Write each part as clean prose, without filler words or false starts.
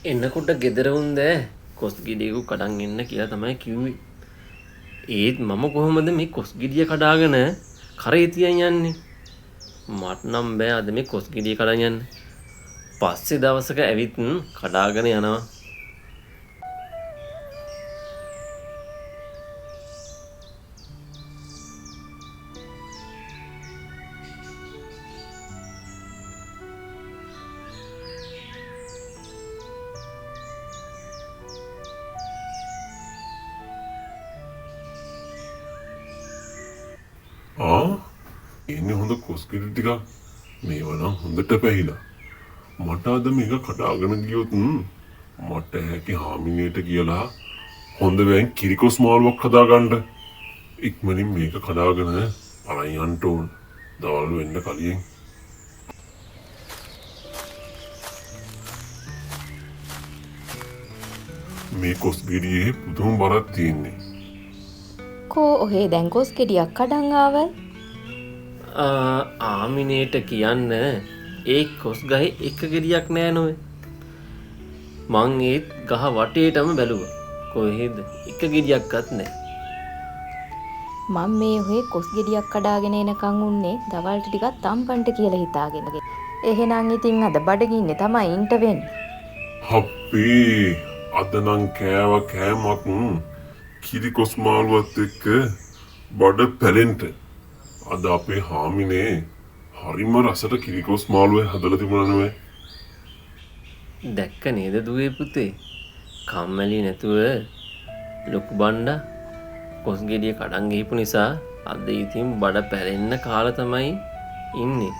එන්නකොට ගෙදර උන්ද කොස් ගෙඩියකු කඩන් එන්න කියලා තමයි කිව්වේ. ඒත් මම කොහොමද මේ කොස් ගෙඩිය කඩාගෙන කරේ තියන් යන්නේ? මට නම් බෑ අද මේ කොස් ගෙඩිය කඩන් යන්න. පස්සේ දවසක ඇවිත් කඩාගෙන යනවා. එන්නේ හොඳ කොස්ගෙඩි ටිකක් මේවා නම් හොඳට පැහිලා. මට අද මේක කඩාගෙන ගියොත් මට හැකි හාමිනේට කියලා හොඳ වෙන් කිරිකොස් මාළුවක් හදාගන්න. ඉක්මනින් මේක කඩාගෙන අරන් යන්න ඕන. දවල් වෙන්න කලින්. මේ කොස්ගෙඩියේ පුදුම බරක් තියෙන්නේ. කෝ ඔහේ දැන් කොස් ගෙඩියක් කඩන් ආවයි. ආමිනේට කියන්න ඒ කොස් ගහේ එක ගෙඩියක් නෑ නොවේ. මං ඒත් ගහ වටේටම බැලුවා. කොහෙද එක ගෙඩියක්වත් නෑ. මම මේ ඔහේ කොස් ගෙඩියක් කඩාගෙන එනකන් උන්නේ දවල්ට ටිකක් තම්පන්ට කියලා හිතාගෙන. එහෙනම් ඉතින් අද බඩගින්නේ තමයි ඉන්ට වෙන්නේ. හප්පී අද නම් කෑව කෑමක් කිරිකොස් මාළුවත් එක්ක බඩ පැලෙන්ට. අද අපේ හාමිනේ හරිම රසට කිරිකොස් මාළුවේ හදලා තිබුණා නෙවෙයි. දැක්ක නේද දුවේ පුතේ? කම්මැලි නැතුව ලොකු බණ්ඩා කොස් ගෙඩිය කඩන් ගිහපු නිසා අද ඉතින් බඩ පැලෙන්න කාලා තමයි ඉන්නේ.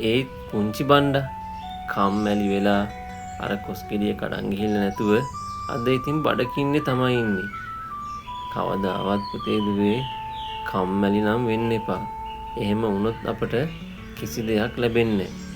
ඒ පුංචි බණ්ඩා කම්මැලි වෙලා අර කොස් ගෙඩිය කඩන් ගිහිල්ලා නැතුව අද ඉතින් බඩකින්නේ තමයි ඉන්නේ. කවදාවත් පුතේ දුවේ කම්මැලි නම් වෙන්න එපා. එහෙම වුණොත් අපට කිසි දෙයක් ලැබෙන්නේ නැහැ.